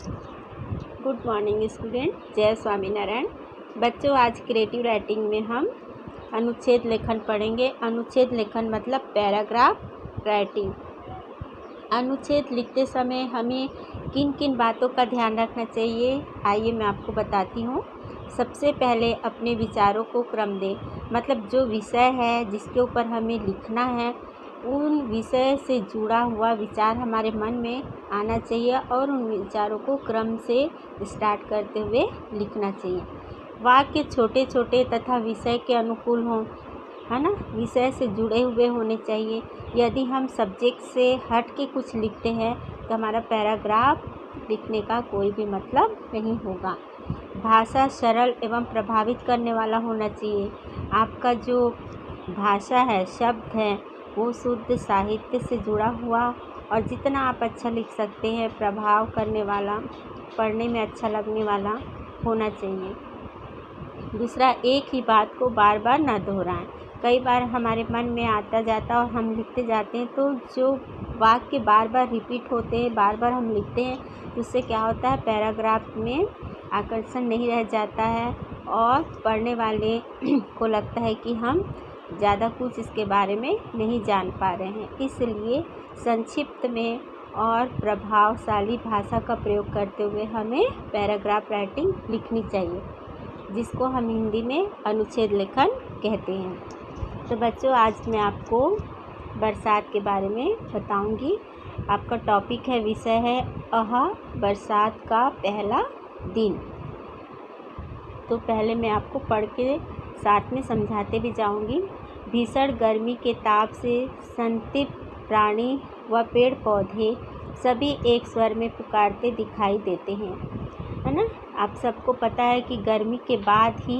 Good morning student, जय स्वामीनारायण। बच्चों, आज क्रिएटिव राइटिंग में हम अनुच्छेद लेखन पढ़ेंगे। अनुच्छेद लेखन मतलब पैराग्राफ राइटिंग। अनुच्छेद लिखते समय हमें किन किन बातों का ध्यान रखना चाहिए, आइए मैं आपको बताती हूँ। सबसे पहले अपने विचारों को क्रम दें, मतलब जो विषय है जिसके ऊपर हमें लिखना है उन विषय से जुड़ा हुआ विचार हमारे मन में आना चाहिए और उन विचारों को क्रम से स्टार्ट करते हुए लिखना चाहिए। वाक्य छोटे छोटे तथा विषय के अनुकूल हों, है ना, विषय से जुड़े हुए होने चाहिए। यदि हम सब्जेक्ट से हट के कुछ लिखते हैं तो हमारा पैराग्राफ लिखने का कोई भी मतलब नहीं होगा। भाषा सरल एवं प्रभावित करने वाला होना चाहिए। आपका जो भाषा है, शब्द है, वो शुद्ध साहित्य से जुड़ा हुआ और जितना आप अच्छा लिख सकते हैं प्रभाव करने वाला, पढ़ने में अच्छा लगने वाला होना चाहिए। दूसरा, एक ही बात को बार बार ना दोहराएं। कई बार हमारे मन में आता जाता और हम लिखते जाते हैं, तो जो वाक्य बार बार रिपीट होते हैं, बार बार हम लिखते हैं, तो उससे क्या होता है, पैराग्राफ में आकर्षण नहीं रह जाता है और पढ़ने वाले को लगता है कि हम ज़्यादा कुछ इसके बारे में नहीं जान पा रहे हैं। इसलिए संक्षिप्त में और प्रभावशाली भाषा का प्रयोग करते हुए हमें पैराग्राफ राइटिंग लिखनी चाहिए, जिसको हम हिंदी में अनुच्छेद लेखन कहते हैं। तो बच्चों, आज मैं आपको बरसात के बारे में बताऊंगी। आपका टॉपिक है, विषय है बरसात का पहला दिन। तो पहले मैं आपको पढ़ के साथ में समझाते भी जाऊंगी। भीषण गर्मी के ताप से संतप्त प्राणी व पेड़ पौधे सभी एक स्वर में पुकारते दिखाई देते हैं, है ना। आप सबको पता है कि गर्मी के बाद ही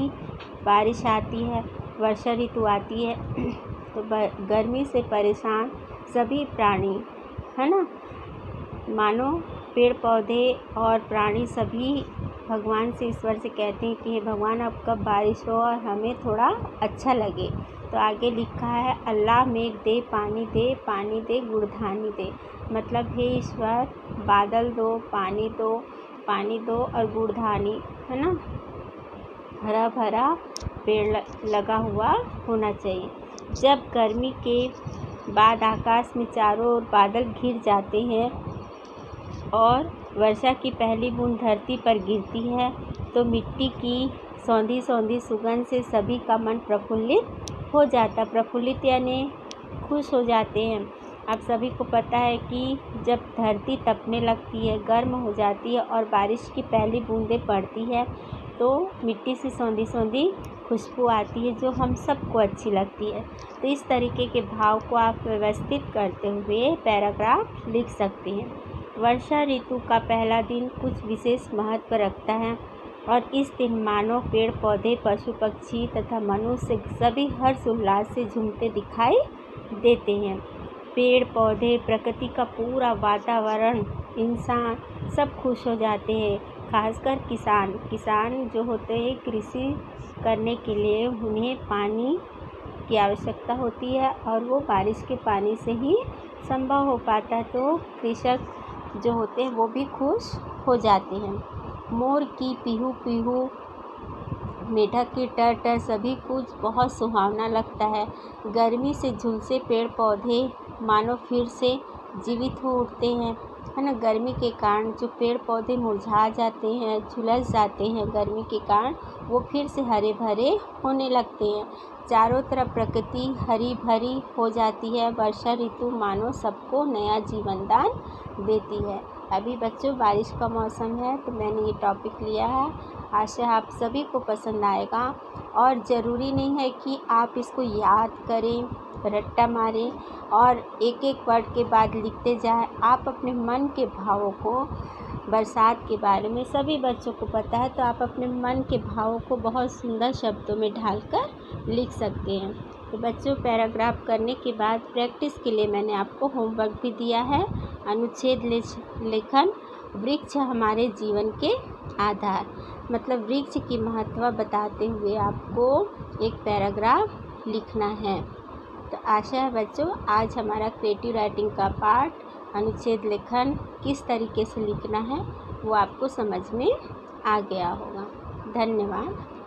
बारिश आती है, वर्षा ऋतु आती है। तो गर्मी से परेशान सभी प्राणी, है ना, मानो पेड़ पौधे और प्राणी सभी भगवान से, ईश्वर से कहते हैं कि हे भगवान, अब कब बारिश हो और हमें थोड़ा अच्छा लगे। तो आगे लिखा है, अल्लाह मेघ दे, पानी दे, गुड़धानी दे। मतलब हे ईश्वर, बादल दो, पानी दो और गुड़धानी, है ना, हरा भरा पेड़ लगा हुआ होना चाहिए। जब गर्मी के बाद आकाश में चारों ओर बादल घिर जाते हैं और वर्षा की पहली बूंद धरती पर गिरती है, तो मिट्टी की सौंधी सौंधी सुगंध से सभी का मन प्रफुल्लित हो जाता। प्रफुल्लित यानी खुश हो जाते हैं। आप सभी को पता है कि जब धरती तपने लगती है, गर्म हो जाती है और बारिश की पहली बूंदें पड़ती है, तो मिट्टी से सौंधी सौंधी खुशबू आती है जो हम सबको अच्छी लगती है। तो इस तरीके के भाव को आप व्यवस्थित करते हुए पैराग्राफ लिख सकते हैं। वर्षा ऋतु का पहला दिन कुछ विशेष महत्व रखता है और इस दिन मानव, पेड़ पौधे, पशु पक्षी तथा मनुष्य सभी हर्ष उल्लास से झूमते दिखाई देते हैं। पेड़ पौधे, प्रकृति का पूरा वातावरण, इंसान सब खुश हो जाते हैं। खासकर किसान जो होते हैं, कृषि करने के लिए उन्हें पानी की आवश्यकता होती है और वो बारिश के पानी से ही संभव हो पाता है। तो कृषक जो होते हैं वो भी खुश हो जाते हैं। मोर की पीहू पीहू, मेढक की टर टर, सभी कुछ बहुत सुहावना लगता है। गर्मी से झुलसे पेड़ पौधे मानो फिर से जीवित हो उठते हैं, है ना। गर्मी के कारण जो पेड़ पौधे मुरझा जाते हैं, झुलस जाते हैं गर्मी के कारण, वो फिर से हरे भरे होने लगते हैं। चारों तरफ प्रकृति हरी भरी हो जाती है। वर्षा ऋतु मानो सबको नया जीवन दान देती है। अभी बच्चों बारिश का मौसम है, तो मैंने ये टॉपिक लिया है। आशा आप सभी को पसंद आएगा और ज़रूरी नहीं है कि आप इसको याद करें, रट्टा मारें और एक एक वर्ड के बाद लिखते जाएं। आप अपने मन के भावों को, बरसात के बारे में सभी बच्चों को पता है, तो आप अपने मन के भावों को बहुत सुंदर शब्दों में ढालकर लिख सकते हैं। तो बच्चों, पैराग्राफ करने के बाद प्रैक्टिस के लिए मैंने आपको होमवर्क भी दिया है। अनुच्छेद लेखन, वृक्ष हमारे जीवन के आधार, मतलब वृक्ष की महत्व बताते हुए आपको एक पैराग्राफ लिखना है। तो आशा है बच्चों, आज हमारा क्रिएटिव राइटिंग का पार्ट अनुच्छेद लेखन किस तरीके से लिखना है वो आपको समझ में आ गया होगा। धन्यवाद।